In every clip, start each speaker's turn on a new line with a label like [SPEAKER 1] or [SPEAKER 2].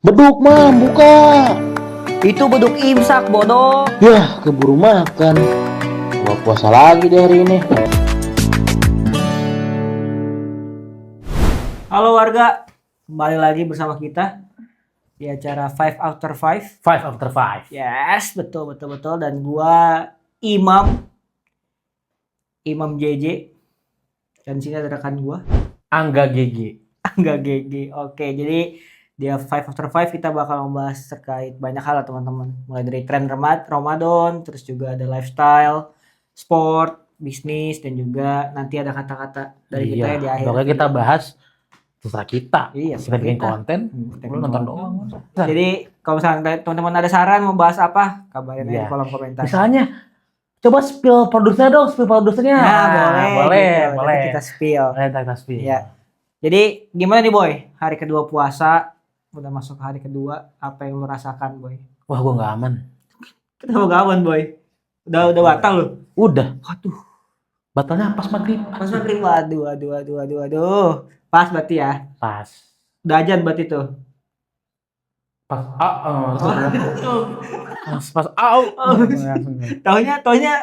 [SPEAKER 1] Beduk mam, buka.
[SPEAKER 2] Itu beduk imsak, bodoh.
[SPEAKER 1] Yah, keburu makan. Gua puasa lagi deh hari ini.
[SPEAKER 2] Halo warga, kembali lagi bersama kita di acara 5 After 5.
[SPEAKER 3] 5 after 5.
[SPEAKER 2] Yes, betul. Dan gua Imam JJ. Dan sini ada rekan gua,
[SPEAKER 3] Angga GG.
[SPEAKER 2] Angga GG. Oke, jadi di 5 After 5 kita bakal membahas terkait banyak hal lah teman-teman. Mulai dari tren Ramadan, terus juga ada lifestyle, sport, bisnis, dan juga nanti ada kata-kata dari kita ya di akhir.
[SPEAKER 3] Pokoknya kita bahas terserah kita.
[SPEAKER 2] Iya,
[SPEAKER 3] kita bikin
[SPEAKER 2] kita.
[SPEAKER 3] konten,
[SPEAKER 2] Kita
[SPEAKER 3] lu
[SPEAKER 2] bikin
[SPEAKER 3] nonton
[SPEAKER 2] konten.
[SPEAKER 3] doang.
[SPEAKER 2] Jadi kalau misalnya teman-teman ada saran mau bahas apa, kabarin aja
[SPEAKER 3] Iya.
[SPEAKER 2] di kolom komentar.
[SPEAKER 3] Misalnya, coba spill produsernya dong, spill produsernya.
[SPEAKER 2] Nah, boleh.
[SPEAKER 3] Boleh.
[SPEAKER 2] Nanti kita spill.
[SPEAKER 3] Kita spill.
[SPEAKER 2] Iya. Jadi gimana nih boy? Hari kedua puasa, udah masuk hari kedua, apa yang lu rasakan boy?
[SPEAKER 3] Wah, gua nggak aman.
[SPEAKER 2] Kenapa gak aman boy? Udah batal lu?
[SPEAKER 3] Udah.
[SPEAKER 2] Waduh.
[SPEAKER 3] Batalnya pas maghrib.
[SPEAKER 2] Pas maghrib, waduh. Pas berarti ya?
[SPEAKER 3] Pas.
[SPEAKER 2] Udah ajan berarti tuh?
[SPEAKER 3] Pas. Pas.
[SPEAKER 2] Taunya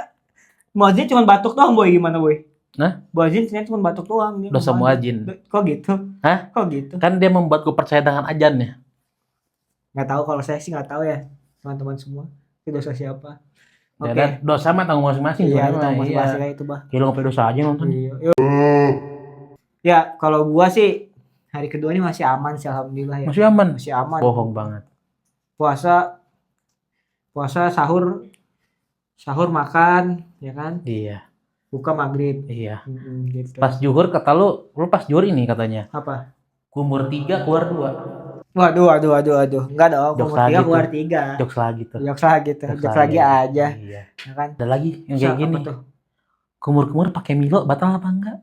[SPEAKER 2] muadzin cuma batuk doang boy, gimana boy?
[SPEAKER 3] Nah?
[SPEAKER 2] Muadzin cuma batuk doang. Dia
[SPEAKER 3] Dosa
[SPEAKER 2] ngomong.
[SPEAKER 3] muadzin.
[SPEAKER 2] Kok gitu?
[SPEAKER 3] Hah?
[SPEAKER 2] Kok gitu?
[SPEAKER 3] Kan dia membuat gua percaya dengan ajannya.
[SPEAKER 2] Nggak tahu, kalau saya sih nggak tahu ya teman-teman semua. Itu dosa siapa? Oke.
[SPEAKER 3] Ya, dosa mah tanggung masing-masing.
[SPEAKER 2] Iya,
[SPEAKER 3] sebenarnya.
[SPEAKER 2] tahu
[SPEAKER 3] Iya.
[SPEAKER 2] masing-masing aja itu bah.
[SPEAKER 3] Ya, lu ngapain dosa aja nonton.
[SPEAKER 2] Iya. Ya, kalau gua sih hari kedua ini masih aman sih, alhamdulillah ya.
[SPEAKER 3] Masih aman.
[SPEAKER 2] Masih aman.
[SPEAKER 3] Bohong banget.
[SPEAKER 2] Puasa sahur makan, ya kan?
[SPEAKER 3] Iya.
[SPEAKER 2] Buka maghrib.
[SPEAKER 3] Iya.
[SPEAKER 2] Gitu.
[SPEAKER 3] Pas zuhur kata lu pas zuhur ini katanya.
[SPEAKER 2] Apa?
[SPEAKER 3] Kumur 3 keluar 2.
[SPEAKER 2] Waduh. Enggak dong,
[SPEAKER 3] Jokes
[SPEAKER 2] umur 3
[SPEAKER 3] lagi
[SPEAKER 2] keluar
[SPEAKER 3] tuh.
[SPEAKER 2] 3.
[SPEAKER 3] Jokes lagi tuh.
[SPEAKER 2] Jokes lagi aja,
[SPEAKER 3] Iya.
[SPEAKER 2] ya kan?
[SPEAKER 3] Ada lagi yang kayak
[SPEAKER 2] Apa
[SPEAKER 3] gini.
[SPEAKER 2] tuh?
[SPEAKER 3] Kumur-kumur pakai Milo batal apa enggak?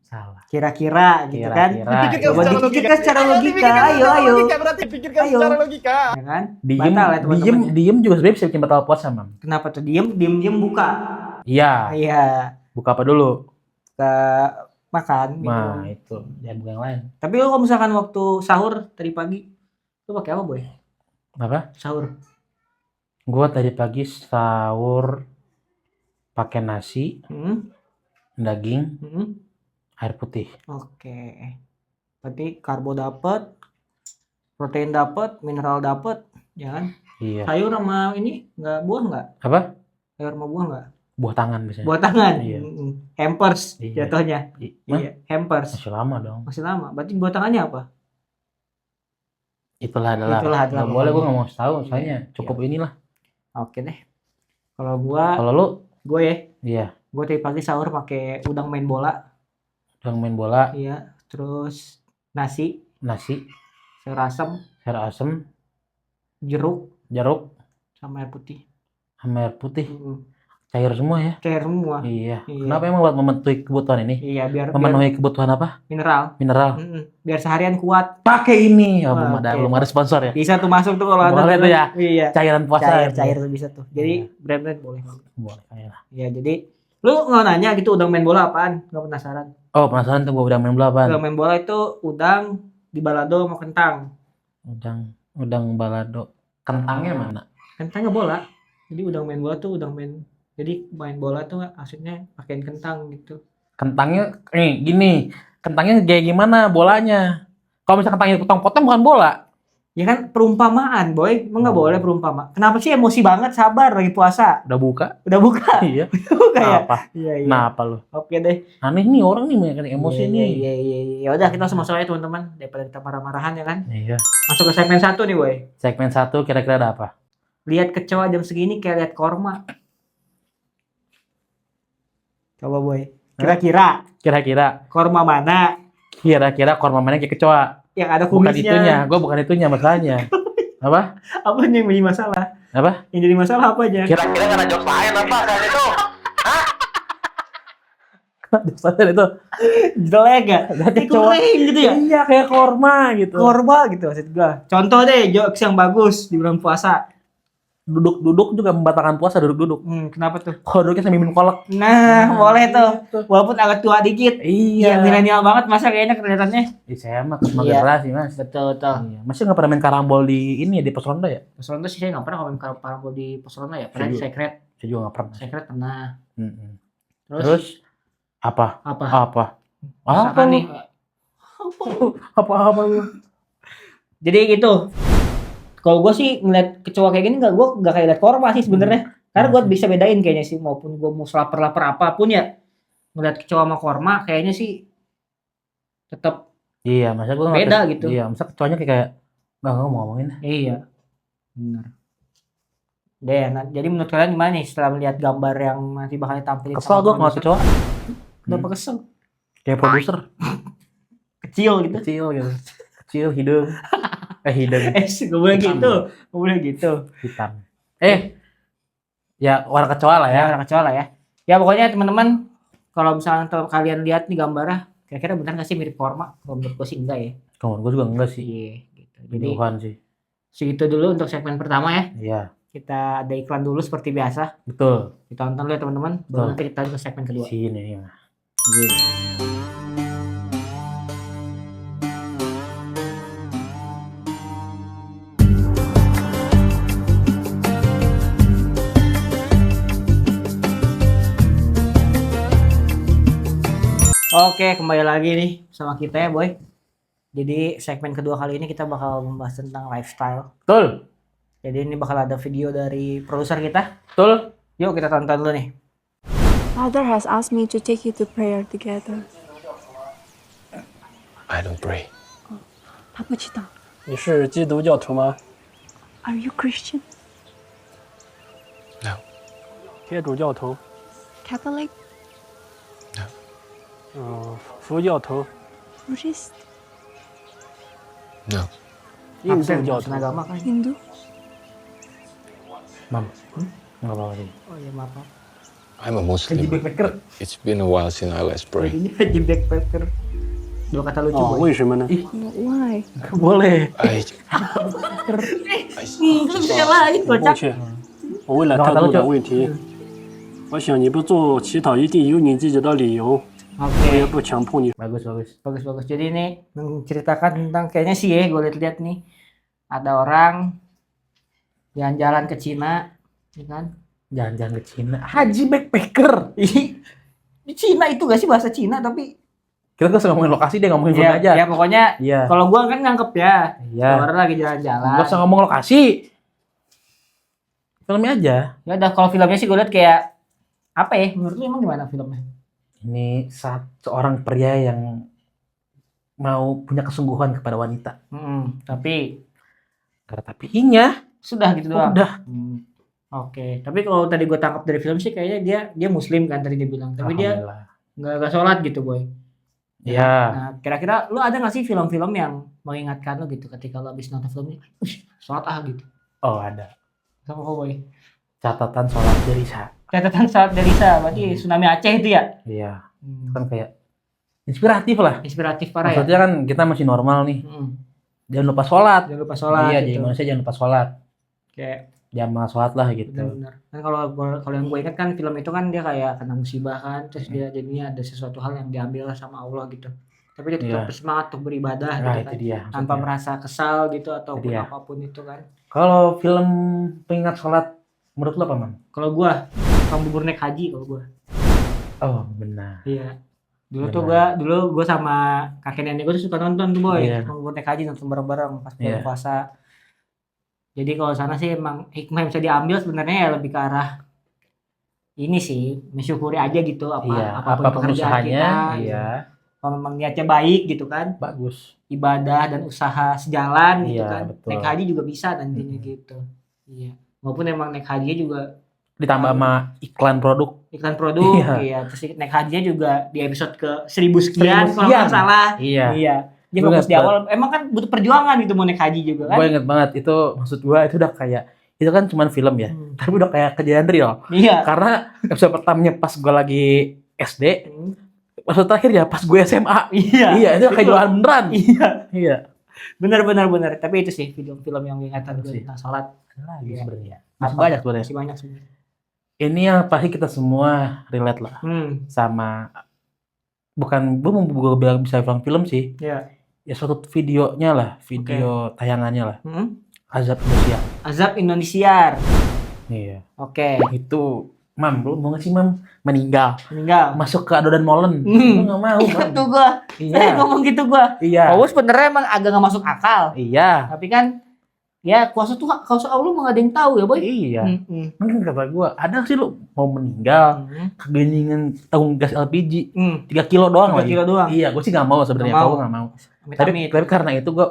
[SPEAKER 3] Salah.
[SPEAKER 2] Kira-kira gitu kan?
[SPEAKER 3] Kira-kira.
[SPEAKER 2] Coba dipikirkan secara logika. Ayo.
[SPEAKER 4] Berarti pikirkan
[SPEAKER 2] Ayo.
[SPEAKER 4] secara logika.
[SPEAKER 2] Ya kan?
[SPEAKER 3] Diem,
[SPEAKER 2] Batal ya teman-teman.
[SPEAKER 3] diem juga sebenarnya bisa bikin batal puasa, Mam.
[SPEAKER 2] Kenapa tuh diem buka?
[SPEAKER 3] Iya.
[SPEAKER 2] Iya,
[SPEAKER 3] Buka apa dulu?
[SPEAKER 2] ke makan gitu.
[SPEAKER 3] Nah, itu. Ya bukan yang lain.
[SPEAKER 2] Tapi lo kalau misalkan waktu sahur tadi pagi, lo pakai apa boy?
[SPEAKER 3] Apa?
[SPEAKER 2] Sahur.
[SPEAKER 3] Gua tadi pagi sahur pakai nasi, daging, air putih.
[SPEAKER 2] Oke. Berarti karbo dapet, protein dapet, mineral dapet, ya kan?
[SPEAKER 3] Iya.
[SPEAKER 2] Sayur sama ini buah nggak?
[SPEAKER 3] Apa?
[SPEAKER 2] Sayur sama buah nggak?
[SPEAKER 3] Buah tangan biasanya.
[SPEAKER 2] Buah tangan.
[SPEAKER 3] Iya.
[SPEAKER 2] Hampers
[SPEAKER 3] Iya.
[SPEAKER 2] jatuhnya.
[SPEAKER 3] Mah?
[SPEAKER 2] Iya, hampers.
[SPEAKER 3] Masih lama dong.
[SPEAKER 2] Masih lama. Berarti buah tangannya apa?
[SPEAKER 3] Itulah adalah.
[SPEAKER 2] Itulah
[SPEAKER 3] Nggak boleh, gue
[SPEAKER 2] pokoknya.
[SPEAKER 3] nggak mau tahu.
[SPEAKER 2] Iya.
[SPEAKER 3] Soalnya cukup inilah.
[SPEAKER 2] Oke deh. Kalau gua,
[SPEAKER 3] Kalau lu,
[SPEAKER 2] gue
[SPEAKER 3] iya,
[SPEAKER 2] tadi pagi sahur pakai udang main bola.
[SPEAKER 3] udah main bola,
[SPEAKER 2] Iya. Terus nasi,
[SPEAKER 3] nasi,
[SPEAKER 2] sayur asam,
[SPEAKER 3] sayur asem,
[SPEAKER 2] jeruk,
[SPEAKER 3] jeruk,
[SPEAKER 2] sama air putih.
[SPEAKER 3] sama air putih, cair semua ya.
[SPEAKER 2] Cair semua.
[SPEAKER 3] Iya.
[SPEAKER 2] Iya.
[SPEAKER 3] Kenapa emang buat memenuhi kebutuhan ini?
[SPEAKER 2] Iya, biar
[SPEAKER 3] Memenuhi kebutuhan apa?
[SPEAKER 2] mineral.
[SPEAKER 3] Mineral.
[SPEAKER 2] Biar seharian kuat.
[SPEAKER 3] Pakai ini. Oh,
[SPEAKER 2] Wah,
[SPEAKER 3] belum
[SPEAKER 2] oke.
[SPEAKER 3] ada sponsor ya.
[SPEAKER 2] Bisa tuh masuk tuh kalau ada.
[SPEAKER 3] Boleh tuh ya.
[SPEAKER 2] Iya.
[SPEAKER 3] Cairan puasa.
[SPEAKER 2] Cair tuh bisa tuh. Jadi
[SPEAKER 3] Iya.
[SPEAKER 2] brand boleh.
[SPEAKER 3] Boleh. Ayolah.
[SPEAKER 2] Iya, jadi lu nggak nanya gitu udang main bola apaan? Nggak penasaran?
[SPEAKER 3] Oh, penasaran tuh gue udah main bola apaan?
[SPEAKER 2] Udang main bola itu udang di balado sama kentang.
[SPEAKER 3] Udang balado. Kentangnya mana?
[SPEAKER 2] Kentangnya bola. Jadi udang main bola tuh jadi main bola tuh maksudnya pakein kentang gitu.
[SPEAKER 3] Kentangnya gini. Kentangnya kayak gimana bolanya? Kalau misalnya kentangnya potong-potong bukan bola.
[SPEAKER 2] Ya kan perumpamaan, boy. Emang nggak
[SPEAKER 3] Oh.
[SPEAKER 2] boleh perumpama. Kenapa sih emosi banget? Sabar lagi puasa.
[SPEAKER 3] Udah buka?
[SPEAKER 2] Udah buka.
[SPEAKER 3] Iya.
[SPEAKER 2] Buka ya?
[SPEAKER 3] Apa?
[SPEAKER 2] Iya.
[SPEAKER 3] Kenapa lu?
[SPEAKER 2] Oke deh.
[SPEAKER 3] Aneh nih orang nih banyak emosi nih.
[SPEAKER 2] Iya. Ya udah kita langsung masuk aja teman-teman daripada kita marah-marahan ya kan.
[SPEAKER 3] Iya.
[SPEAKER 2] Masuk ke segmen 1 nih, boy.
[SPEAKER 3] Segmen 1 kira-kira ada apa?
[SPEAKER 2] Lihat kecoa jam segini kayak lihat korma. Coba, boy. Kira-kira
[SPEAKER 3] Kira-kira
[SPEAKER 2] korma mana
[SPEAKER 3] korma mana kayak kecoa?
[SPEAKER 2] yang ada
[SPEAKER 3] Bukan
[SPEAKER 2] kumisnya?
[SPEAKER 3] itunya, gue bukan itunya masalahnya. Apa?
[SPEAKER 2] Apa yang jadi masalah?
[SPEAKER 3] Apa?
[SPEAKER 2] Yang jadi masalah apa aja?
[SPEAKER 3] Kira-kira ada jokes lain apa kayak itu? Hah? Dasar itu
[SPEAKER 2] Jelek ya?
[SPEAKER 3] Jadi
[SPEAKER 2] Kering gitu ya?
[SPEAKER 3] iya kayak korma gitu.
[SPEAKER 2] Korba gitu maksud gua. Contoh deh jokes yang bagus di bulan puasa.
[SPEAKER 3] Duduk-duduk juga membatalkan puasa duduk-duduk.
[SPEAKER 2] Kenapa tuh?
[SPEAKER 3] Kalau duduknya sambil minum kolak.
[SPEAKER 2] Nah, boleh tuh.
[SPEAKER 3] Gitu.
[SPEAKER 2] Walaupun agak tua dikit.
[SPEAKER 3] Iya.
[SPEAKER 2] Milenial banget masa kayaknya kelihatannya.
[SPEAKER 3] Saya mah kesempatan
[SPEAKER 2] Iya.
[SPEAKER 3] generasi mas.
[SPEAKER 2] Betul, betul.
[SPEAKER 3] Iya. Masih nggak pernah main karambol di ini ya di pos ronda ya?
[SPEAKER 2] Pos ronda sih saya nggak pernah komen parabol di pos ronda ya. Pernah di
[SPEAKER 3] Setuju.
[SPEAKER 2] secret.
[SPEAKER 3] Saya juga nggak pernah.
[SPEAKER 2] Secret pernah.
[SPEAKER 3] Mm-mm.
[SPEAKER 2] Terus,
[SPEAKER 3] Terus apa?
[SPEAKER 2] apa?
[SPEAKER 3] Apa? Apa
[SPEAKER 2] Misalkan
[SPEAKER 3] lu?
[SPEAKER 2] nih.
[SPEAKER 3] Apa lu?
[SPEAKER 2] Jadi gitu. Kalau gue sih ngeliat kecoa kayak gini gue nggak kayak liat korma sih sebenarnya. Karena gue bisa bedain kayaknya sih, maupun gue mau lapar apapun ya, ngeliat kecoa sama korma kayaknya sih tetap
[SPEAKER 3] Iya, masa gue
[SPEAKER 2] beda gitu.
[SPEAKER 3] Iya, masa kecoanya kayak nggak mau ngomongin.
[SPEAKER 2] Iya, benar. Deh, jadi menurut kalian gimana nih setelah melihat gambar yang nanti bakal ditampilin?
[SPEAKER 3] Kesel gue ngeliat kecoa.
[SPEAKER 2] Kenapa kesel?
[SPEAKER 3] Kayak produser
[SPEAKER 2] Kecil gitu.
[SPEAKER 3] kecil gitu. Kecil hidung. Hidung
[SPEAKER 2] Gak boleh
[SPEAKER 3] Hitam.
[SPEAKER 2] gitu. Gak boleh gitu.
[SPEAKER 3] hitam. Ya warna kecoa lah ya.
[SPEAKER 2] Ya, orang kecoa lah ya. Ya pokoknya teman-teman, kalau misalnya kalian lihat nih gambarnya, kira-kira benar nggak sih mirip korma? Kalau menurut gue sih enggak ya.
[SPEAKER 3] Kalau gue juga enggak sih.
[SPEAKER 2] Iya, gitu. Jadi
[SPEAKER 3] Tuhan sih.
[SPEAKER 2] segitu dulu untuk segmen pertama ya.
[SPEAKER 3] Iya,
[SPEAKER 2] Kita ada iklan dulu seperti biasa.
[SPEAKER 3] betul.
[SPEAKER 2] Kita tonton dulu ya teman-teman.
[SPEAKER 3] Betul.
[SPEAKER 2] Baru nanti kita lanjut ke segmen kedua.
[SPEAKER 3] Sini nih mah.
[SPEAKER 2] Oke, kembali lagi nih sama kita ya, Boy. Jadi segmen kedua kali ini kita bakal membahas tentang lifestyle.
[SPEAKER 3] Betul.
[SPEAKER 2] Jadi ini bakal ada video dari produser kita.
[SPEAKER 3] Betul.
[SPEAKER 2] Yuk kita tonton dulu nih.
[SPEAKER 4] Father has asked me to take you to prayer together.
[SPEAKER 5] I don't pray.
[SPEAKER 4] 他不知道。
[SPEAKER 6] 你是基督教徒吗？
[SPEAKER 4] Are you Christian?
[SPEAKER 5] No.
[SPEAKER 6] 天主教徒？
[SPEAKER 4] Catholic?
[SPEAKER 6] 佛教徒？
[SPEAKER 4] Buddhist?
[SPEAKER 5] No.
[SPEAKER 6] 印度
[SPEAKER 2] Absen,
[SPEAKER 6] 教
[SPEAKER 2] absen
[SPEAKER 6] 徒？
[SPEAKER 2] agama kan?
[SPEAKER 4] Hindu?
[SPEAKER 3] Mam. Enggak apa-apa sih.
[SPEAKER 2] Oh iya maaf.
[SPEAKER 5] I'm a
[SPEAKER 3] Haji
[SPEAKER 5] Muslim.
[SPEAKER 3] backpacker.
[SPEAKER 5] It's been a while since I last pray.
[SPEAKER 2] Ini Haji backpacker. Dua kata lucu,
[SPEAKER 6] 哦，
[SPEAKER 2] Boy.
[SPEAKER 6] 为什么呢？
[SPEAKER 4] Why?
[SPEAKER 3] Boleh.
[SPEAKER 5] I
[SPEAKER 2] Lu bisa nyalain
[SPEAKER 6] 我过
[SPEAKER 2] kocak.
[SPEAKER 6] 去，我问了太多的问题，我想你不做祈祷一定有你自己的理由，我也
[SPEAKER 2] Oke,
[SPEAKER 6] 不强迫你。
[SPEAKER 3] Bagus, bagus.
[SPEAKER 2] bagus. Jadi ini menceritakan tentang kayaknya sih ya, gue lihat nih ada orang jalan-jalan ke Cina, ya kan?
[SPEAKER 3] Jalan-jalan ke Cina. Haji backpacker.
[SPEAKER 2] Di Cina itu gak sih bahasa Cina tapi
[SPEAKER 3] Kita gak usah ngomongin lokasi deh, ngomongin film aja.
[SPEAKER 2] ya pokoknya
[SPEAKER 3] Iya.
[SPEAKER 2] kalau gua kan nganggep ya
[SPEAKER 3] Iya.
[SPEAKER 2] orang lagi jalan-jalan.
[SPEAKER 3] Gak usah ngomong lokasi. Filmnya aja.
[SPEAKER 2] Ya udah kalau filmnya sih gue lihat kayak apa ya? Menurut lu emang gimana filmnya?
[SPEAKER 3] Ini seorang pria yang mau punya kesungguhan kepada wanita.
[SPEAKER 2] Tapi
[SPEAKER 3] Karena tapinya
[SPEAKER 2] sudah gitu doang.
[SPEAKER 3] udah.
[SPEAKER 2] Oke, tapi kalau tadi gue tangkap dari film sih kayaknya dia muslim kan tadi dia bilang. Tapi dia
[SPEAKER 3] Alhamdulillah.
[SPEAKER 2] nggak sholat gitu, Boy.
[SPEAKER 3] Iya.
[SPEAKER 2] Nah, kira-kira lu ada nggak sih film-film yang mengingatkan lu gitu ketika lu habis nonton film ini? Sholat gitu.
[SPEAKER 3] Oh ada.
[SPEAKER 2] Sama kau, Boy.
[SPEAKER 3] Catatan sholat Derisa.
[SPEAKER 2] Catatan sholat dari Sa, berarti tsunami Aceh itu ya?
[SPEAKER 3] Iya. Itu kan kayak inspiratif lah.
[SPEAKER 2] Inspiratif parah ya.
[SPEAKER 3] Maksudnya kan kita masih normal nih.
[SPEAKER 2] Hmm.
[SPEAKER 3] Jangan lupa sholat.
[SPEAKER 2] Jangan lupa sholat.
[SPEAKER 3] Iya,
[SPEAKER 2] gitu.
[SPEAKER 3] jadi manusia jangan lupa sholat.
[SPEAKER 2] Kayak
[SPEAKER 3] Jangan malah sholat lah gitu.
[SPEAKER 2] benar-benar. Kan kalau yang gue ingat kan film itu kan dia kayak kena musibah kan, terus dia jadinya ada sesuatu hal yang diambil lah sama Allah gitu. Tapi dia tetap
[SPEAKER 3] Iya.
[SPEAKER 2] bersemangat untuk beribadah
[SPEAKER 3] Nah
[SPEAKER 2] gitu
[SPEAKER 3] itu
[SPEAKER 2] kan.
[SPEAKER 3] dia.
[SPEAKER 2] Tanpa
[SPEAKER 3] maksudnya.
[SPEAKER 2] merasa kesal gitu ataupun
[SPEAKER 3] Iya.
[SPEAKER 2] apapun itu kan.
[SPEAKER 3] Kalau film pengingat sholat menurut lo apa man?
[SPEAKER 2] Kalau gua Kang Bubur naik haji kalau gua.
[SPEAKER 3] Oh benar.
[SPEAKER 2] Iya.
[SPEAKER 3] Benar.
[SPEAKER 2] Dulu gua sama kakek nenek gua tuh suka nonton tuh, Boy.
[SPEAKER 3] Iya.
[SPEAKER 2] Kang Bubur naik haji nonton bareng-bareng pas bulan
[SPEAKER 3] Iya.
[SPEAKER 2] puasa. Jadi kalau sana sih emang hikmah yang bisa diambil sebenarnya ya lebih ke arah ini sih, mensyukuri aja gitu
[SPEAKER 3] Iya.
[SPEAKER 2] apapun
[SPEAKER 3] Apapun
[SPEAKER 2] pekerjaan
[SPEAKER 3] usahanya.
[SPEAKER 2] kita.
[SPEAKER 3] Iya.
[SPEAKER 2] Kalau memang niatnya baik gitu kan,
[SPEAKER 3] Bagus.
[SPEAKER 2] ibadah dan usaha sejalan gitu
[SPEAKER 3] Iya,
[SPEAKER 2] kan.
[SPEAKER 3] betul.
[SPEAKER 2] Naik haji juga bisa nantinya gitu. Iya. Maupun emang naik hajinya juga
[SPEAKER 3] Ditambah sama iklan produk.
[SPEAKER 2] iklan produk,
[SPEAKER 3] Iya.
[SPEAKER 2] iya. Terus naik hajinya juga di episode ke 1000 sekian
[SPEAKER 3] 1000
[SPEAKER 2] kalau nggak
[SPEAKER 3] sekian.
[SPEAKER 2] salah.
[SPEAKER 3] Iya.
[SPEAKER 2] Iya. Dia
[SPEAKER 3] Gua
[SPEAKER 2] fokus
[SPEAKER 3] ingat
[SPEAKER 2] di awal. Emang kan butuh perjuangan gitu mau naik haji juga kan.
[SPEAKER 3] Gue inget banget itu maksud gue itu udah kayak itu kan cuman film ya, tapi udah kayak kejadian real.
[SPEAKER 2] Iya.
[SPEAKER 3] Karena episode pertamanya pas gue lagi SD, Maksud terakhir ya pas gue SMA.
[SPEAKER 2] Iya.
[SPEAKER 3] Iya, itu kayak jualan beneran.
[SPEAKER 2] Iya.
[SPEAKER 3] Iya.
[SPEAKER 2] Benar. Tapi itu sih film-film yang ingatan gue
[SPEAKER 3] Sih.
[SPEAKER 2] tentang sholat.
[SPEAKER 3] Lagi
[SPEAKER 2] Iya.
[SPEAKER 3] sebenarnya. Masih banyak sebenarnya.
[SPEAKER 2] Masih banyak sebenarnya.
[SPEAKER 3] Ini yang pasti kita semua relate lah sama gue mau bilang bisa film sih.
[SPEAKER 2] Ya.
[SPEAKER 3] Ya suatu videonya lah, video tayangannya lah. Azab Indonesia.
[SPEAKER 2] Azab Indosiar.
[SPEAKER 3] Iya.
[SPEAKER 2] Oke.
[SPEAKER 3] Itu, Mam, lu mau nggak sih Mam meninggal
[SPEAKER 2] Meninggal.
[SPEAKER 3] masuk ke adonan molen? Lu nggak mau, Mam.
[SPEAKER 2] Itu gua. Saya
[SPEAKER 3] Iya.
[SPEAKER 2] ngomong gitu gua.
[SPEAKER 3] Iya.
[SPEAKER 2] Oh, sebenarnya emang agak nggak masuk akal.
[SPEAKER 3] Iya.
[SPEAKER 2] Tapi kan ya kuasa Allah mah nggak ada yang tahu ya, boy.
[SPEAKER 3] Iya. Mungkin kata gue, ada sih lu mau meninggal kegeningan tabung gas LPG 3 kilo doang
[SPEAKER 2] 3
[SPEAKER 3] lagi.
[SPEAKER 2] kilo doang.
[SPEAKER 3] Iya, gue sih nggak mau sebenarnya.
[SPEAKER 2] Nggak mau.
[SPEAKER 3] Gue nggak mau. Tapi
[SPEAKER 2] Amit-amit.
[SPEAKER 3] karena itu gue,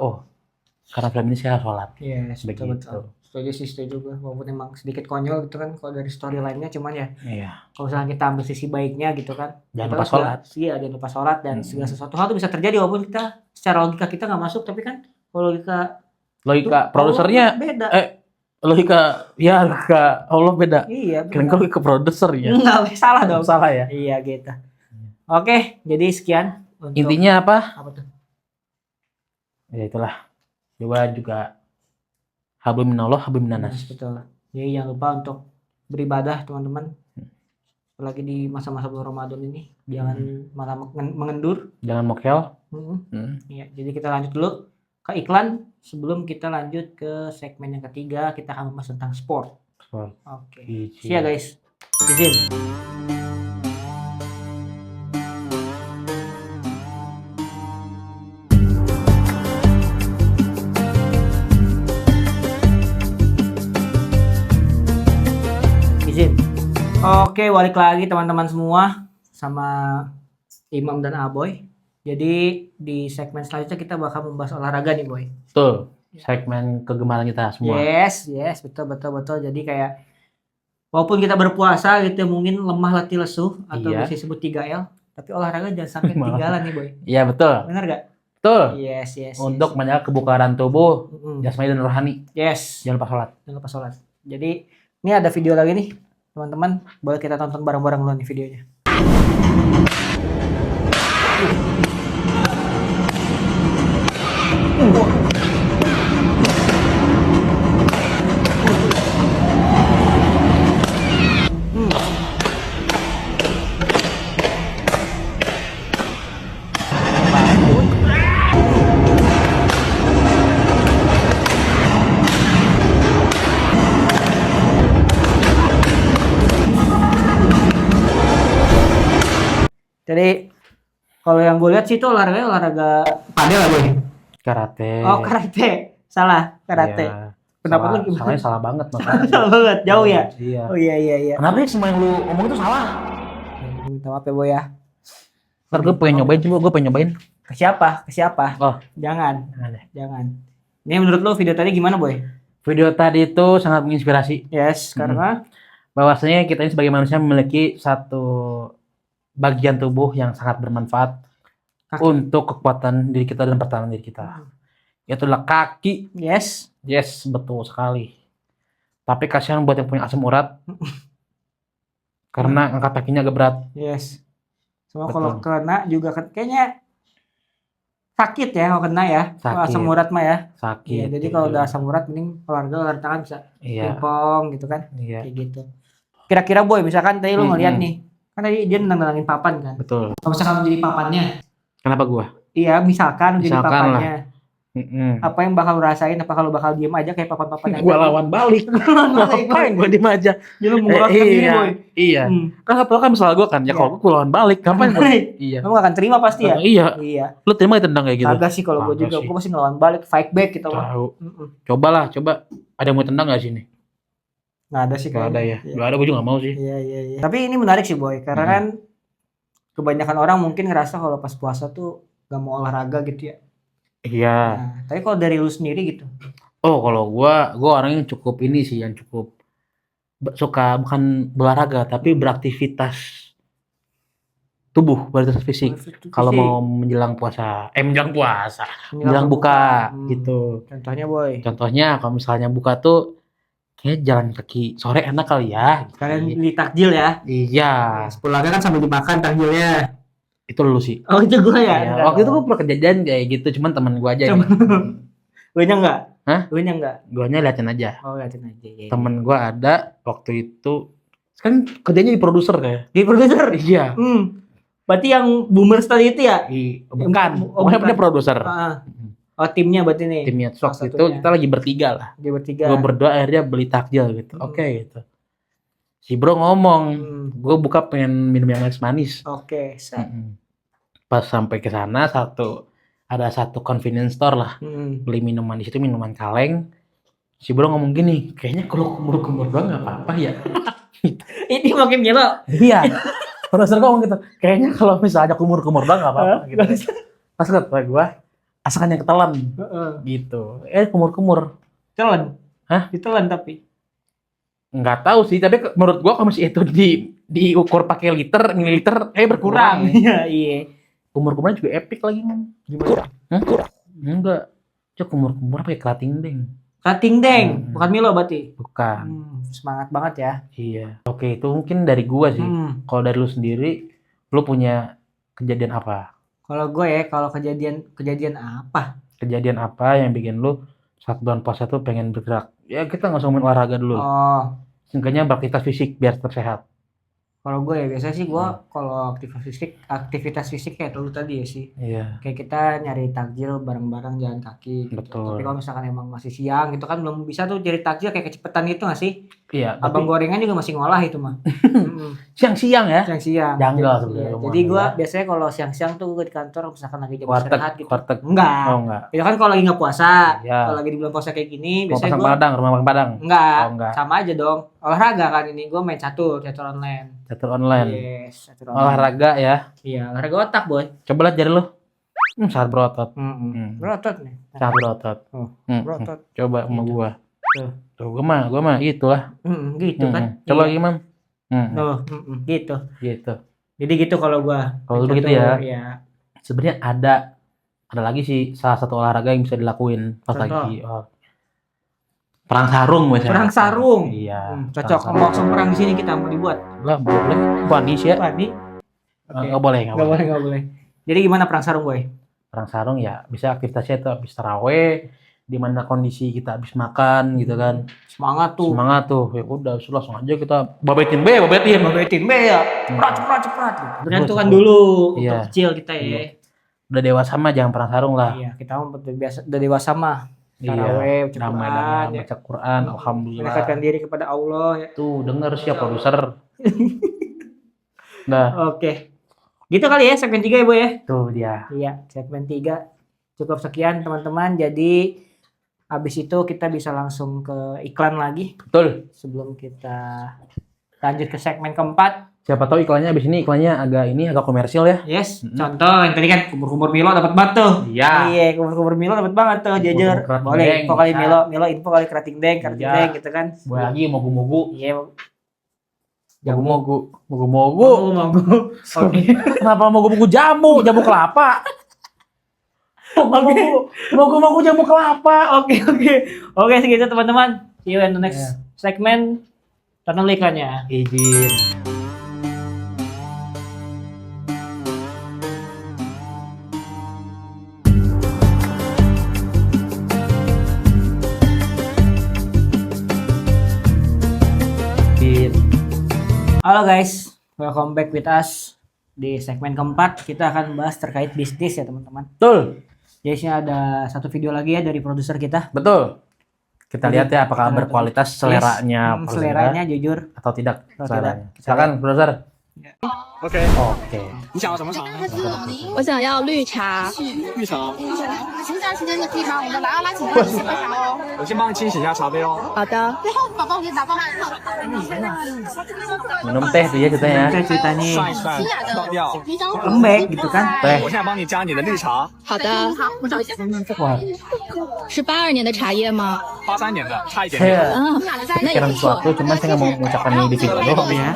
[SPEAKER 3] karena film ini saya sholat.
[SPEAKER 2] Iya,
[SPEAKER 3] Begitu.
[SPEAKER 2] betul. Setuju gue. Walaupun emang sedikit konyol gitu kan kalau dari storyline-nya, cuman ya
[SPEAKER 3] Iya.
[SPEAKER 2] kalau misalnya kita ambil sisi baiknya gitu kan.
[SPEAKER 3] Jangan
[SPEAKER 2] kita
[SPEAKER 3] lupa sholat.
[SPEAKER 2] Iya, jangan lupa sholat dan segala sesuatu hal itu bisa terjadi walaupun kita secara logika kita nggak masuk, tapi kan kalau logika
[SPEAKER 3] Logika
[SPEAKER 2] itu
[SPEAKER 3] produsernya,
[SPEAKER 2] Allah beda.
[SPEAKER 3] logika Allah beda.
[SPEAKER 2] Iya,
[SPEAKER 3] Kira kira logika produsernya.
[SPEAKER 2] enggak salah dong.
[SPEAKER 3] Salah ya.
[SPEAKER 2] Iya gitu. Oke, jadi sekian untuk
[SPEAKER 3] Intinya apa?
[SPEAKER 2] apa tuh?
[SPEAKER 3] Ya itulah. Coba juga hablum minallah, hablum minanas.
[SPEAKER 2] Betul. Jadi jangan lupa untuk beribadah teman-teman. Apalagi di masa-masa bulan Ramadan ini, jangan malah mengendur.
[SPEAKER 3] Jangan mokel.
[SPEAKER 2] Iya, jadi kita lanjut dulu ke iklan sebelum kita lanjut ke segmen yang ketiga, kita akan membahas tentang sport. Oke. See ya guys. Izin. Izin. Oke, balik lagi teman-teman semua sama Imam dan Aboy. Jadi di segmen selanjutnya kita bakal membahas olahraga nih, Boy.
[SPEAKER 3] Betul. Segmen kegemaran kita semua.
[SPEAKER 2] Yes, betul. Jadi kayak walaupun kita berpuasa gitu mungkin lemah letih lesu atau
[SPEAKER 3] Iya.
[SPEAKER 2] bisa disebut 3L, tapi olahraga jangan sampai ketinggalan nih, Boy.
[SPEAKER 3] Iya, betul.
[SPEAKER 2] Benar gak?
[SPEAKER 3] Betul.
[SPEAKER 2] Yes.
[SPEAKER 3] Untuk menjaga kebugaran tubuh,
[SPEAKER 2] Mm-mm.
[SPEAKER 3] jasmani dan rohani.
[SPEAKER 2] Yes.
[SPEAKER 3] Jangan lupa sholat.
[SPEAKER 2] Jangan lupa sholat. Jadi ini ada video lagi nih, teman-teman. Boleh kita tonton bareng-bareng dulu nih videonya. Jadi kalau yang gue lihat sih itu olahraga padel lah, Boy.
[SPEAKER 3] Karate.
[SPEAKER 2] Oh, karate. Salah, karate.
[SPEAKER 3] Iya.
[SPEAKER 2] Pendapat lu gimana?
[SPEAKER 3] Salahnya salah banget makanya.
[SPEAKER 2] Salah banget, jauh ya.
[SPEAKER 3] Iya.
[SPEAKER 2] Oh iya.
[SPEAKER 3] Kenapa sih semua yang lu omong itu salah?
[SPEAKER 2] Minta maaf ya, Boy ya.
[SPEAKER 3] Ntar gue pengen nyobain, coba gue pengen nyobain.
[SPEAKER 2] Ke siapa?
[SPEAKER 3] Oh.
[SPEAKER 2] Jangan.
[SPEAKER 3] Aneh.
[SPEAKER 2] Jangan. Ini menurut lo video tadi gimana, Boy?
[SPEAKER 3] Video tadi itu sangat menginspirasi.
[SPEAKER 2] Yes, karena
[SPEAKER 3] Bahwasanya kita ini sebagai manusia memiliki satu bagian tubuh yang sangat bermanfaat untuk kekuatan diri kita dan pertahanan diri kita. Itulah kaki.
[SPEAKER 2] yes,
[SPEAKER 3] Yes, betul sekali. Tapi kasihan buat yang punya asam urat. Karena angkat kakinya agak berat.
[SPEAKER 2] yes. Semua
[SPEAKER 3] Betul.
[SPEAKER 2] kalau kena juga kayaknya sakit ya kalau kena ya. Kalau
[SPEAKER 3] Sakit.
[SPEAKER 2] asam urat mah ya.
[SPEAKER 3] Sakit.
[SPEAKER 2] Iya, jadi kalau udah asam urat mending olahraga tangan bisa
[SPEAKER 3] Iya.
[SPEAKER 2] pingpong gitu kan.
[SPEAKER 3] Iya.
[SPEAKER 2] Kayak gitu. Kira-kira, Boy, misalkan tadi lu ngeliat
[SPEAKER 3] Mm-mm.
[SPEAKER 2] nih. Kan tadi dia nendang-nendangin papan kan.
[SPEAKER 3] Betul.
[SPEAKER 2] Kalau misalkan menjadi papannya.
[SPEAKER 3] Kenapa gua?
[SPEAKER 2] Iya, misalkan menjadi
[SPEAKER 3] Misalkan
[SPEAKER 2] papannya.
[SPEAKER 3] Mm-mm.
[SPEAKER 2] Apa yang bakal lu rasain? Apa kalau bakal diem aja kayak papan-papan yang
[SPEAKER 3] Gua
[SPEAKER 2] tadi?
[SPEAKER 3] lawan balik. Ngapain gua diem aja?
[SPEAKER 2] Jadi lu menguratkan diri,
[SPEAKER 3] Iya.
[SPEAKER 2] Boy.
[SPEAKER 3] Iya. Kan satu kan masalah gua kan. Ya kalau gua lawan balik, ngapain gua? Iya.
[SPEAKER 2] Kamu gak akan terima pasti ya?
[SPEAKER 3] Iya.
[SPEAKER 2] Iya.
[SPEAKER 3] Lu terima ditendang kayak gitu?
[SPEAKER 2] Kagak sih kalau gue
[SPEAKER 3] Kagak
[SPEAKER 2] juga.
[SPEAKER 3] sih.
[SPEAKER 2] Gue pasti ngelawan balik, fight back gitu mah.
[SPEAKER 3] Tahu. Coba. Ada yang mau tendang gak sini?
[SPEAKER 2] Nggak ada sih
[SPEAKER 3] Gak ada ya.
[SPEAKER 2] Iya.
[SPEAKER 3] Gak ada, gue juga gak mau sih.
[SPEAKER 2] Iya. Tapi ini menarik sih, Boy. Karena kan kebanyakan orang mungkin ngerasa kalau pas puasa tuh gak mau olahraga gitu ya.
[SPEAKER 3] Iya.
[SPEAKER 2] Nah, tapi kalau dari lu sendiri gitu.
[SPEAKER 3] Oh, kalau gua orang yang cukup ini sih, yang cukup suka bukan berolahraga tapi beraktivitas tubuh, beraktivitas fisik. Kalau mau menjelang puasa, menjelang buka gitu.
[SPEAKER 2] Contohnya, Boy.
[SPEAKER 3] Contohnya kalau misalnya buka tuh kayak jalan kaki sore enak kali ya.
[SPEAKER 2] Kalian beli takjil ya.
[SPEAKER 3] Iya.
[SPEAKER 2] Pulangnya kan sambil dimakan takjilnya.
[SPEAKER 3] Itu lu sih.
[SPEAKER 2] Oh itu gue ya.
[SPEAKER 3] Ya, waktu itu gue pernah kejadian kayak gitu, cuman teman gue aja.
[SPEAKER 2] Gue nya enggak.
[SPEAKER 3] Hah?
[SPEAKER 2] Gue nya enggak.
[SPEAKER 3] Gue liatin aja.
[SPEAKER 2] Oh liatin aja. Ya.
[SPEAKER 3] Temen gue ada waktu itu kan kerjanya di produser kayak.
[SPEAKER 2] Di produser.
[SPEAKER 3] Iya.
[SPEAKER 2] Berarti yang boomers tadi itu ya?
[SPEAKER 3] Bukan.
[SPEAKER 2] Oh,
[SPEAKER 3] Pokoknya
[SPEAKER 2] bukan.
[SPEAKER 3] dia produser.
[SPEAKER 2] Oh timnya berarti nih.
[SPEAKER 3] Timnya
[SPEAKER 2] Salah
[SPEAKER 3] waktu itu
[SPEAKER 2] satunya.
[SPEAKER 3] kita lagi bertiga lah.
[SPEAKER 2] Dia bertiga.
[SPEAKER 3] Gue berdua akhirnya beli takjil gitu. Oke gitu. Si bro ngomong, gue buka pengen minum yang manis.
[SPEAKER 2] Oke.
[SPEAKER 3] Pas sampai ke sana ada satu convenience store lah. Beli minuman di situ, minuman kaleng. Si bro ngomong gini, kayaknya kalau kumur-kumur doang nggak apa-apa ya.
[SPEAKER 2] Ini makin gila.
[SPEAKER 3] Iya. Produser gue ngomong gitu, kayaknya kalau misalnya kumur-kumur doang nggak apa-apa gitu. Pas kata gue, asalkan yang ketelan gitu. Kumur-kumur.
[SPEAKER 2] Telan.
[SPEAKER 3] Hah?
[SPEAKER 2] Ditelan tapi.
[SPEAKER 3] Nggak tahu sih, tapi menurut gue kalau misalnya itu diukur pakai liter, mililiter, berkurang.
[SPEAKER 2] Iya.
[SPEAKER 3] Kumur-kumurnya juga epic lagi, Mam.
[SPEAKER 2] Gimana?
[SPEAKER 3] Enggak. Cok kumur-kumur pakai kerating deng.
[SPEAKER 2] Kating deng, bukan Milo berarti.
[SPEAKER 3] Bukan.
[SPEAKER 2] Semangat banget ya.
[SPEAKER 3] Iya. Oke, itu mungkin dari gua sih. Kalau dari lu sendiri, lu punya kejadian apa?
[SPEAKER 2] Kalau gue ya, kalau kejadian apa?
[SPEAKER 3] Kejadian apa yang bikin lu saat bulan puasa tuh pengen bergerak? Ya kita nggak usah ngomongin olahraga dulu.
[SPEAKER 2] Oh,
[SPEAKER 3] Seenggaknya beraktivitas fisik biar tetap sehat.
[SPEAKER 2] kalau gue ya biasanya sih gue kalau aktivitas fisik kayak dulu tadi ya sih.
[SPEAKER 3] Iya.
[SPEAKER 2] Kayak kita nyari takjil bareng-bareng jalan kaki. Gitu.
[SPEAKER 3] Betul.
[SPEAKER 2] Tapi kalau misalkan emang masih siang gitu kan belum bisa tuh cari takjil kayak kecepetan gitu nggak sih?
[SPEAKER 3] Iya.
[SPEAKER 2] Abang gorengan juga masih ngolah itu mah.
[SPEAKER 3] Siang-siang ya?
[SPEAKER 2] Siang-siang.
[SPEAKER 3] Janggal
[SPEAKER 2] Jadi-
[SPEAKER 3] sebenarnya
[SPEAKER 2] iya.
[SPEAKER 3] rumah
[SPEAKER 2] Jadi
[SPEAKER 3] lu
[SPEAKER 2] gue
[SPEAKER 3] ya.
[SPEAKER 2] biasanya kalau siang-siang tuh gue di kantor misalkan lagi jam
[SPEAKER 3] Warteg,
[SPEAKER 2] istirahat gitu.
[SPEAKER 3] warteg.
[SPEAKER 2] Enggak.
[SPEAKER 3] Oh enggak.
[SPEAKER 2] Itu kan kalau lagi nggak puasa.
[SPEAKER 3] Iya.
[SPEAKER 2] Kalau lagi di bulan puasa kayak gini
[SPEAKER 3] Mau
[SPEAKER 2] biasanya
[SPEAKER 3] pasang
[SPEAKER 2] gue
[SPEAKER 3] Padang, rumah Bang Padang.
[SPEAKER 2] enggak,
[SPEAKER 3] Oh, enggak.
[SPEAKER 2] sama aja dong. Olahraga kan ini gue main catur online.
[SPEAKER 3] Catur online.
[SPEAKER 2] Yes, catur online.
[SPEAKER 3] Olahraga ya.
[SPEAKER 2] Iya, olahraga otak, Boy.
[SPEAKER 3] Coba lihat jari lu. Sangat berotot.
[SPEAKER 2] Berotot nih.
[SPEAKER 3] Sangat berotot.
[SPEAKER 2] Oh,
[SPEAKER 3] Hmm,
[SPEAKER 2] berotot.
[SPEAKER 3] Coba sama gua.
[SPEAKER 2] Tuh.
[SPEAKER 3] Tuh, gua mah itulah.
[SPEAKER 2] Gitu kan.
[SPEAKER 3] Coba
[SPEAKER 2] Iya.
[SPEAKER 3] lagi, Mam.
[SPEAKER 2] Tuh, gitu.
[SPEAKER 3] Gitu.
[SPEAKER 2] Jadi gitu kalau gua.
[SPEAKER 3] Kalau lu
[SPEAKER 2] Main
[SPEAKER 3] begitu
[SPEAKER 2] catur,
[SPEAKER 3] ya.
[SPEAKER 2] Iya.
[SPEAKER 3] Sebenarnya ada lagi sih salah satu olahraga yang bisa dilakuin pas
[SPEAKER 2] Contoh?
[SPEAKER 3] lagi perang sarung misalnya.
[SPEAKER 2] Perang sarung.
[SPEAKER 3] Iya.
[SPEAKER 2] Cocok
[SPEAKER 3] perang
[SPEAKER 2] mau langsung perang di sini kita mau dibuat.
[SPEAKER 3] sarung. Lah, boleh. Panis ya.
[SPEAKER 2] Apa nih?
[SPEAKER 3] Enggak boleh, enggak boleh.
[SPEAKER 2] Enggak boleh. Jadi gimana perang sarung, Boy?
[SPEAKER 3] Perang sarung ya bisa aktivitasnya itu habis taraweh, di mana kondisi kita habis makan gitu kan.
[SPEAKER 2] Semangat tuh.
[SPEAKER 3] Semangat tuh. Ya udah, langsung aja kita babetin be.
[SPEAKER 2] Babetin be ya. Cepat. Tergantung kan dulu
[SPEAKER 3] Iya.
[SPEAKER 2] untuk kecil kita ya.
[SPEAKER 3] Iya. Udah dewasa mah jangan perang sarung lah.
[SPEAKER 2] Iya, kita mah udah dewasa mah. Taraweh, baca
[SPEAKER 3] damai
[SPEAKER 2] Quran, ya.
[SPEAKER 3] baca Quran, alhamdulillah.
[SPEAKER 2] Mendekatkan diri kepada Allah ya.
[SPEAKER 3] Tuh denger siapa produser. Nah,
[SPEAKER 2] Oke. Gitu kali ya segmen 3 ya, Boy ya.
[SPEAKER 3] tuh dia.
[SPEAKER 2] Iya, segmen 3 cukup sekian teman-teman. Jadi habis itu kita bisa langsung ke iklan lagi
[SPEAKER 3] Betul.
[SPEAKER 2] sebelum kita lanjut ke segmen keempat.
[SPEAKER 3] Siapa tahu iklannya abis ini iklannya agak komersil ya.
[SPEAKER 2] Yes, contoh yang tadi kan kumur-kumur Milo dapat banget tuh.
[SPEAKER 3] Iya.
[SPEAKER 2] Kumur-kumur Milo dapat banget tuh, jajar.
[SPEAKER 3] Kerating
[SPEAKER 2] Boleh
[SPEAKER 3] deng,
[SPEAKER 2] info kali
[SPEAKER 3] bisa.
[SPEAKER 2] Milo info kali kerating deng
[SPEAKER 3] Iya.
[SPEAKER 2] gitu kan.
[SPEAKER 3] Boleh lagi mogu-mogu.
[SPEAKER 2] Iya.
[SPEAKER 3] Mogu-mogu.
[SPEAKER 2] Oke.
[SPEAKER 3] Kenapa mogu-mogu jamu kelapa? Mogu-mogu jamu kelapa.
[SPEAKER 2] Oke, segitu teman-teman. See you in the next segment. Tonton iklannya.
[SPEAKER 3] Izin.
[SPEAKER 2] Halo guys, welcome back with us di segmen keempat. Kita akan bahas terkait bisnis ya teman-teman.
[SPEAKER 3] Betul.
[SPEAKER 2] Jadi sini ada satu video lagi ya dari produser kita.
[SPEAKER 3] Betul. Kita
[SPEAKER 2] Jadi,
[SPEAKER 3] lihat ya apakah
[SPEAKER 2] kita lihat
[SPEAKER 3] berkualitas seleranya
[SPEAKER 2] Yes. Seleranya jujur.
[SPEAKER 3] atau tidak
[SPEAKER 2] Atau
[SPEAKER 3] seleranya.
[SPEAKER 2] tidak.
[SPEAKER 3] Silakan, produser.
[SPEAKER 6] OK，
[SPEAKER 3] Oke.
[SPEAKER 6] 你想要什么茶？
[SPEAKER 4] 我想要绿茶。
[SPEAKER 6] 绿茶。
[SPEAKER 7] 请这段时间你可以把我们的拉起来洗杯茶哦。
[SPEAKER 6] 我先帮你清洗一下茶杯哦。
[SPEAKER 4] 好的。
[SPEAKER 7] 最后宝宝我给你打包。
[SPEAKER 3] Minum teh tuh ya ceritanya.
[SPEAKER 2] Kita ceritanya
[SPEAKER 6] 涮一涮，倒掉。
[SPEAKER 7] 平常
[SPEAKER 2] lembek gitu kan.
[SPEAKER 3] Teh.
[SPEAKER 6] 我现在帮你加你的绿茶，
[SPEAKER 4] 好的。
[SPEAKER 7] 好，我找一下。
[SPEAKER 3] Wah,
[SPEAKER 4] 是82年的茶叶吗？
[SPEAKER 6] 83年的，差一点点。
[SPEAKER 3] saya
[SPEAKER 4] 嗯，那也
[SPEAKER 3] kira
[SPEAKER 4] 不错。
[SPEAKER 3] sesuatu, cuman saya nggak mau mengucapkan ini di video doang ya.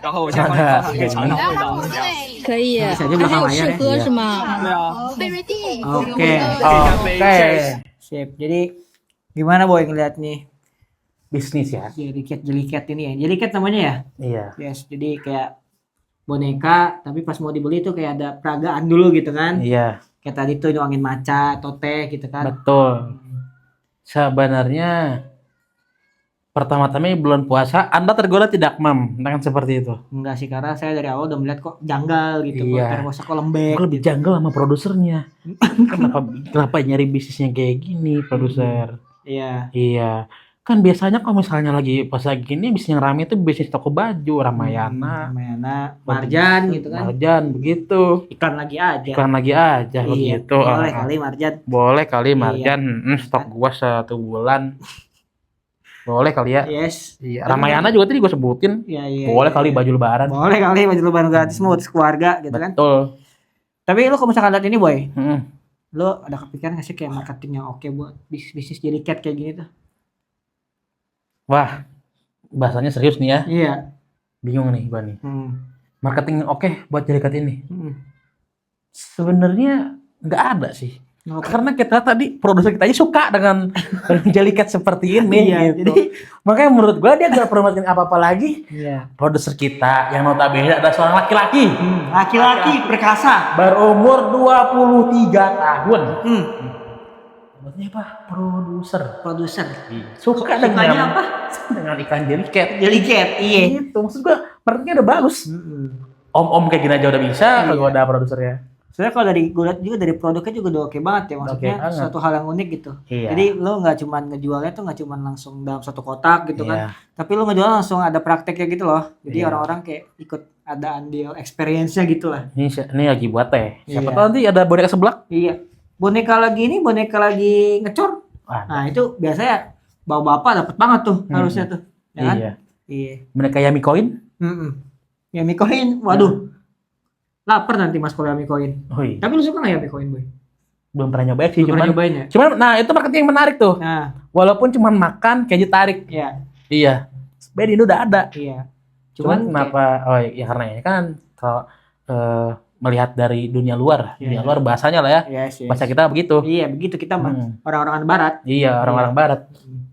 [SPEAKER 6] 然后我现在帮你放上，可以尝一尝味道。怎么样？
[SPEAKER 7] 对
[SPEAKER 4] 可以，
[SPEAKER 2] 小就
[SPEAKER 4] 还有
[SPEAKER 2] 不好玩呀
[SPEAKER 4] 试喝是吗？
[SPEAKER 6] 对啊，
[SPEAKER 7] ，very deep。
[SPEAKER 2] Oke.
[SPEAKER 3] Oke.
[SPEAKER 2] Sip. Jadi gimana Boy ngeliat nih
[SPEAKER 3] Bisnis ya.
[SPEAKER 2] Jellycat ini ya? Jellycat namanya ya?
[SPEAKER 3] Iya.
[SPEAKER 2] Yes. Jadi kayak boneka, tapi pas mau dibeli tuh kayak ada peragaan dulu gitu kan.
[SPEAKER 3] Iya,
[SPEAKER 2] Kayak tadi tuh nuangin maca atau teh gitu kan.
[SPEAKER 3] betul. Sebenarnya pertama-tama bulan puasa Anda tergoda tidak, Mam? Dengan seperti itu.
[SPEAKER 2] Enggak sih, karena saya dari awal udah melihat kok janggal gitu.
[SPEAKER 3] Iya.
[SPEAKER 2] Kok termosa kok lembek
[SPEAKER 3] Gue lebih
[SPEAKER 2] gitu.
[SPEAKER 3] janggal sama produsernya. kenapa nyari bisnisnya kayak gini, produser?
[SPEAKER 2] Iya.
[SPEAKER 3] Iya. Kan biasanya kalau misalnya lagi pas lagi gini bisnis yang rame itu bisnis toko baju, Ramayana,
[SPEAKER 2] Marjan gitu kan.
[SPEAKER 3] Marjan begitu.
[SPEAKER 2] Iklan lagi aja.
[SPEAKER 3] Iklan lagi aja
[SPEAKER 2] Iya.
[SPEAKER 3] begitu.
[SPEAKER 2] Boleh
[SPEAKER 3] Ah,
[SPEAKER 2] kali Marjan.
[SPEAKER 3] boleh kali
[SPEAKER 2] Iya.
[SPEAKER 3] Marjan. Stok gua 1 bulan. Boleh kali ya.
[SPEAKER 2] Yes.
[SPEAKER 3] Iya. Ramayana juga tadi gua sebutin.
[SPEAKER 2] Iya, iya.
[SPEAKER 3] Boleh
[SPEAKER 2] iya,
[SPEAKER 3] kali
[SPEAKER 2] iya.
[SPEAKER 3] baju lebaran.
[SPEAKER 2] Boleh kali baju lebaran gratis mau untuk keluarga gitu kan.
[SPEAKER 3] Betul.
[SPEAKER 2] Tapi lu kalau misalkan lihat ini boy,
[SPEAKER 3] Mm.
[SPEAKER 2] lu ada kepikiran gak sih kayak marketing yang oke buat bisnis jadi cat kayak gini tuh?
[SPEAKER 3] Wah, bahasanya serius nih ya.
[SPEAKER 2] Iya.
[SPEAKER 3] Bingung nih gua nih.
[SPEAKER 2] Hmm.
[SPEAKER 3] Marketing oke buat jadikat ini.
[SPEAKER 2] Hmm.
[SPEAKER 3] Sebenarnya nggak ada sih.
[SPEAKER 2] Oke.
[SPEAKER 3] Karena kita tadi produser kita aja suka dengan jelikat seperti ini
[SPEAKER 2] Iya,
[SPEAKER 3] gitu.
[SPEAKER 2] jadi
[SPEAKER 3] Makanya menurut gua dia gak perlu marketing apa-apa lagi.
[SPEAKER 2] iya.
[SPEAKER 3] Produser kita yang notabene adalah seorang laki-laki
[SPEAKER 2] Laki-laki perkasa.
[SPEAKER 3] berumur 23 tahun.
[SPEAKER 2] Hmm.
[SPEAKER 3] Maksudnya apa? Produser.
[SPEAKER 2] Produser.
[SPEAKER 3] Suka
[SPEAKER 2] Sukanya
[SPEAKER 3] dengan
[SPEAKER 2] apa?
[SPEAKER 3] dengan iklan jelikat.
[SPEAKER 2] Jadi cat. Iya.
[SPEAKER 3] Gitu. Maksud gua marketingnya udah bagus.
[SPEAKER 2] Hmm.
[SPEAKER 3] Om-om kayak gini aja udah bisa kalau
[SPEAKER 2] Iya.
[SPEAKER 3] ada produsernya.
[SPEAKER 2] Soalnya kalau dari gue lihat juga dari produknya juga udah oke banget ya, maksudnya
[SPEAKER 3] Oke banget.
[SPEAKER 2] suatu hal yang unik gitu.
[SPEAKER 3] Iya.
[SPEAKER 2] Jadi lo nggak cuman ngejualnya tuh nggak cuman langsung dalam satu kotak gitu
[SPEAKER 3] Iya.
[SPEAKER 2] kan, tapi lo ngejual langsung ada prakteknya gitu loh. Jadi
[SPEAKER 3] Iya.
[SPEAKER 2] orang-orang kayak ikut ada andil experience-nya gitu lah.
[SPEAKER 3] Ini lagi buat teh. Siapa
[SPEAKER 2] Iya.
[SPEAKER 3] tahu nanti ada boneka seblak.
[SPEAKER 2] Iya. Boneka lagi ngecor.
[SPEAKER 3] Wah,
[SPEAKER 2] Nah itu biasanya bawa bapak dapat banget tuh harusnya tuh, ya kan?
[SPEAKER 3] iya.
[SPEAKER 2] Iya.
[SPEAKER 3] Boneka Yami Coin.
[SPEAKER 2] Ya Mikoin, waduh. Lapar nanti mas kalau Yami Coin.
[SPEAKER 3] Oh iya.
[SPEAKER 2] Tapi lu suka nggak Yami Coin boy?
[SPEAKER 3] Belum pernah nyobain sih,
[SPEAKER 2] Lu pernah
[SPEAKER 3] cuman
[SPEAKER 2] nyobain ya?
[SPEAKER 3] nah itu marketing yang menarik tuh.
[SPEAKER 2] Nah,
[SPEAKER 3] Walaupun cuman makan keju tarik.
[SPEAKER 2] iya,
[SPEAKER 3] Iya. Sebenarnya di Indo udah ada.
[SPEAKER 2] iya.
[SPEAKER 3] Cuman kenapa? Oh ya karena ini kan kalau melihat dari dunia luar,
[SPEAKER 2] Iya.
[SPEAKER 3] dunia luar bahasanya lah ya.
[SPEAKER 2] Yes, yes.
[SPEAKER 3] Bahasa kita begitu.
[SPEAKER 2] Iya begitu kita mah
[SPEAKER 3] Hmm.
[SPEAKER 2] orang-orang barat.
[SPEAKER 3] Iya, orang-orang barat.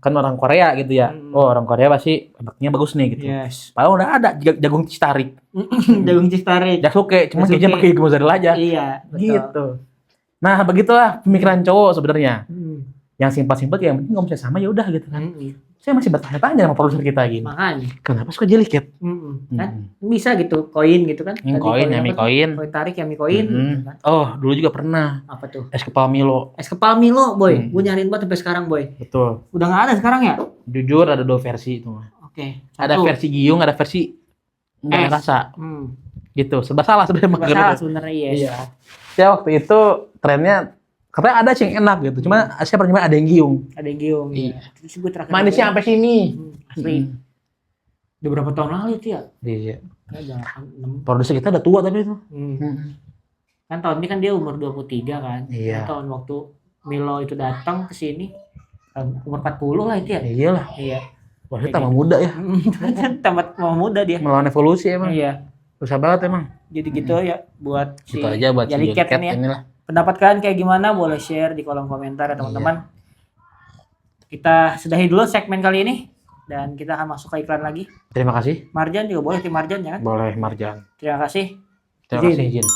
[SPEAKER 3] Kan orang Korea gitu ya.
[SPEAKER 2] Hmm.
[SPEAKER 3] Oh, orang Korea pasti marketingnya bagus nih gitu.
[SPEAKER 2] Yes.
[SPEAKER 3] Padahal udah ada jagung cheese tarik.
[SPEAKER 2] Jagung cheese tarik.
[SPEAKER 3] Jasuke, cuma
[SPEAKER 2] Jasuke.
[SPEAKER 3] kejunya pakai mozzarella aja.
[SPEAKER 2] Iya. Betul.
[SPEAKER 3] Gitu. Nah, begitulah pemikiran cowok sebenarnya.
[SPEAKER 2] Hmm.
[SPEAKER 3] Yang simpel-simpel ya, yang penting ngomong saya sama ya udah gitu kan.
[SPEAKER 2] Hmm.
[SPEAKER 3] Saya masih bertanya-tanya sama produser kita gini.
[SPEAKER 2] Makanya.
[SPEAKER 3] Kenapa suka jeliket?
[SPEAKER 2] Kan bisa gitu, koin gitu kan? Tadi
[SPEAKER 3] Koin, Yami
[SPEAKER 2] apa tuh?
[SPEAKER 3] Koin.
[SPEAKER 2] Koin tarik Yami Koin.
[SPEAKER 3] Mm-mm.
[SPEAKER 2] Gitu kan.
[SPEAKER 3] Oh, dulu juga pernah.
[SPEAKER 2] Apa tuh?
[SPEAKER 3] Es kepal Milo.
[SPEAKER 2] Es kepal Milo, boy.
[SPEAKER 3] Hmm.
[SPEAKER 2] Gue nyariin banget sampai sekarang, boy.
[SPEAKER 3] Betul.
[SPEAKER 2] Udah nggak ada sekarang ya?
[SPEAKER 3] Jujur ada 2 versi itu mah.
[SPEAKER 2] Oke.
[SPEAKER 3] Ada
[SPEAKER 2] satu.
[SPEAKER 3] versi giung, ada versi nggak
[SPEAKER 2] Es.
[SPEAKER 3] rasa.
[SPEAKER 2] Hmm.
[SPEAKER 3] Gitu. Serba salah sebenarnya makan
[SPEAKER 2] Masalah
[SPEAKER 3] itu.
[SPEAKER 2] sebenarnya yes.
[SPEAKER 3] Iya. Ya waktu itu trennya katanya ada sih yang enak gitu. Cuma saya pernah nyoba ada yang giung.
[SPEAKER 2] Ada yang giung.
[SPEAKER 3] Iya.
[SPEAKER 2] Ya. Terus gue terakhir.
[SPEAKER 3] Manisnya sampai sini.
[SPEAKER 2] Asli. Udah berapa tahun lalu itu ya?
[SPEAKER 3] Iya.
[SPEAKER 2] Kayaknya 6.
[SPEAKER 3] Produser kita udah tua tapi itu.
[SPEAKER 2] Kan tahun ini kan dia umur 23 kan.
[SPEAKER 3] Iya.
[SPEAKER 2] Kan tahun waktu Milo itu datang ke sini umur 40 lah itu ya.
[SPEAKER 3] Iyalah.
[SPEAKER 2] Iya.
[SPEAKER 3] Wah, dia tambah muda ya.
[SPEAKER 2] Tamat mau muda dia.
[SPEAKER 3] Melawan evolusi emang.
[SPEAKER 2] Iya.
[SPEAKER 3] Susah banget emang.
[SPEAKER 2] Jadi gitu ya buat
[SPEAKER 3] Gitu aja buat si
[SPEAKER 2] Jeliket
[SPEAKER 3] Jeliket
[SPEAKER 2] ini ya.
[SPEAKER 3] inilah.
[SPEAKER 2] Pendapat kalian kayak gimana? Boleh share di kolom komentar ya teman-teman. Kita sudahi dulu segmen kali ini dan kita akan masuk ke iklan lagi.
[SPEAKER 3] Terima kasih.
[SPEAKER 2] Marjan juga boleh tim Marjan ya kan?
[SPEAKER 3] Boleh Marjan.
[SPEAKER 2] Terima kasih.
[SPEAKER 3] Terima kasih Jin.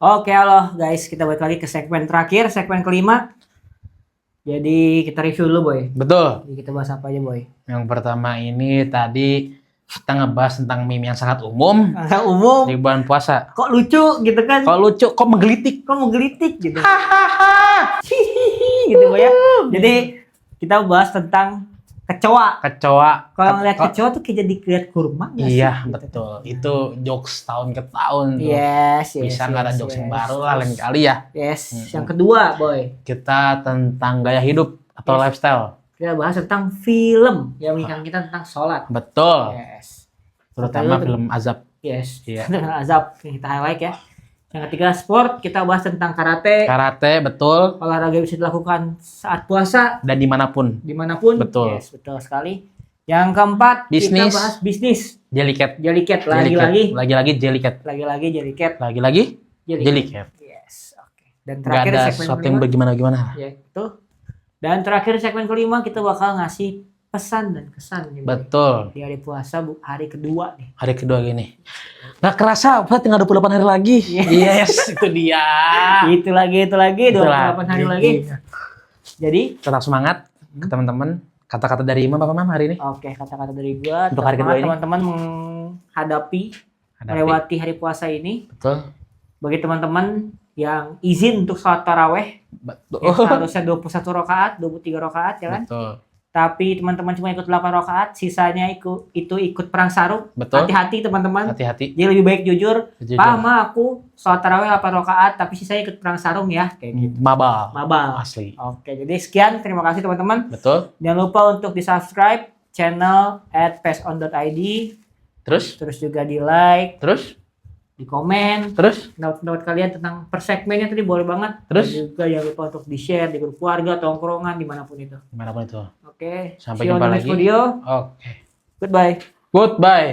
[SPEAKER 2] Oke, halo guys, kita balik lagi ke segmen terakhir, segmen kelima. Jadi kita review dulu boy.
[SPEAKER 3] Betul.
[SPEAKER 2] Jadi kita bahas apa aja boy?
[SPEAKER 3] Yang pertama ini tadi kita ngebahas tentang meme yang sangat umum
[SPEAKER 2] Umum.
[SPEAKER 3] di bulan puasa.
[SPEAKER 2] Kok lucu gitu kan?
[SPEAKER 3] Kok lucu, kok menggelitik.
[SPEAKER 2] Kok menggelitik gitu? Hihihi gitu boy ya. Jadi kita bahas tentang kecoa.
[SPEAKER 3] Kecoa.
[SPEAKER 2] Kalau ngeliat kecoa tuh kayak jadi lihat kurma nggak sih?
[SPEAKER 3] Iya,
[SPEAKER 2] Gitu.
[SPEAKER 3] betul. Itu jokes tahun ke tahun tuh.
[SPEAKER 2] Yes,
[SPEAKER 3] Bisa nggak ada jokes yang baru lah lain
[SPEAKER 2] yes.
[SPEAKER 3] kali ya.
[SPEAKER 2] Yes, yang kedua boy.
[SPEAKER 3] Kita tentang gaya hidup atau
[SPEAKER 2] Yes.
[SPEAKER 3] lifestyle.
[SPEAKER 2] Kita bahas tentang film yang mengingatkan kita tentang sholat.
[SPEAKER 3] Betul.
[SPEAKER 2] Yes.
[SPEAKER 3] Terutama
[SPEAKER 2] Betul.
[SPEAKER 3] film azab.
[SPEAKER 2] Yes.
[SPEAKER 3] Iya.
[SPEAKER 2] Dengan azab yang kita highlight ya. Yang ketiga sport, kita bahas tentang karate.
[SPEAKER 3] Karate, betul.
[SPEAKER 2] Olahraga bisa dilakukan saat puasa
[SPEAKER 3] Dan dimanapun.
[SPEAKER 2] dimanapun.
[SPEAKER 3] Betul.
[SPEAKER 2] Yes, betul sekali. Yang keempat
[SPEAKER 3] Bisnis.
[SPEAKER 2] kita bahas bisnis.
[SPEAKER 3] Jellycat.
[SPEAKER 2] Jellycat lagi-lagi.
[SPEAKER 3] Lagi-lagi Jellycat.
[SPEAKER 2] Lagi-lagi Jellycat.
[SPEAKER 3] Lagi-lagi Jellycat.
[SPEAKER 2] Yes, oke. Dan
[SPEAKER 3] Gak
[SPEAKER 2] terakhir
[SPEAKER 3] ada
[SPEAKER 2] segmen
[SPEAKER 3] sesuatu yang
[SPEAKER 2] kelima,
[SPEAKER 3] bagaimana-gimana.
[SPEAKER 2] ya itu. Dan terakhir segmen kelima kita bakal ngasih pesan dan kesan nih, Boy.
[SPEAKER 3] Betul.
[SPEAKER 2] Di hari puasa hari kedua nih.
[SPEAKER 3] Hari kedua gini. Gak kerasa, Pak, tinggal 28 hari lagi. Yes, itu dia.
[SPEAKER 2] Itu lagi 28 hari lagi. Jadi
[SPEAKER 3] Tetap semangat ke teman-teman. Kata-kata dari Imam apa Mam hari ini?
[SPEAKER 2] oke, kata-kata dari gua
[SPEAKER 3] Untuk hari kedua ini.
[SPEAKER 2] teman-teman menghadapi melewati hari puasa ini.
[SPEAKER 3] Betul.
[SPEAKER 2] Bagi teman-teman yang izin untuk sholat taraweh
[SPEAKER 3] Betul.
[SPEAKER 2] yang seharusnya 21 rakaat, 23 rakaat ya kan.
[SPEAKER 3] Betul.
[SPEAKER 2] Tapi teman-teman cuma ikut 8 rakaat, sisanya ikut perang sarung.
[SPEAKER 3] Betul.
[SPEAKER 2] Hati-hati teman-teman.
[SPEAKER 3] Hati-hati.
[SPEAKER 2] Jadi lebih baik jujur.
[SPEAKER 3] Jujur.
[SPEAKER 2] Pak, Ma, aku sholat taraweh 8 rakaat, tapi sisanya ikut perang sarung ya, kayak gitu.
[SPEAKER 3] Mabal.
[SPEAKER 2] Mabal.
[SPEAKER 3] Asli.
[SPEAKER 2] Oke, jadi sekian. Terima kasih teman-teman.
[SPEAKER 3] Betul.
[SPEAKER 2] Jangan lupa untuk di-subscribe channel @pesson.id. Terus juga di-like,
[SPEAKER 3] Terus.
[SPEAKER 2] di komen. Pendapat kalian tentang per segmennya tadi boleh banget.
[SPEAKER 3] Terus?
[SPEAKER 2] Dan juga jangan lupa untuk di-share di grup keluarga, tongkrongan, dimanapun itu.
[SPEAKER 3] Dimanapun itu.
[SPEAKER 2] Oke.
[SPEAKER 3] Sampai
[SPEAKER 2] See you on
[SPEAKER 3] jumpa
[SPEAKER 2] the next
[SPEAKER 3] lagi.
[SPEAKER 2] video.
[SPEAKER 3] Oke.
[SPEAKER 2] Goodbye.
[SPEAKER 3] Goodbye.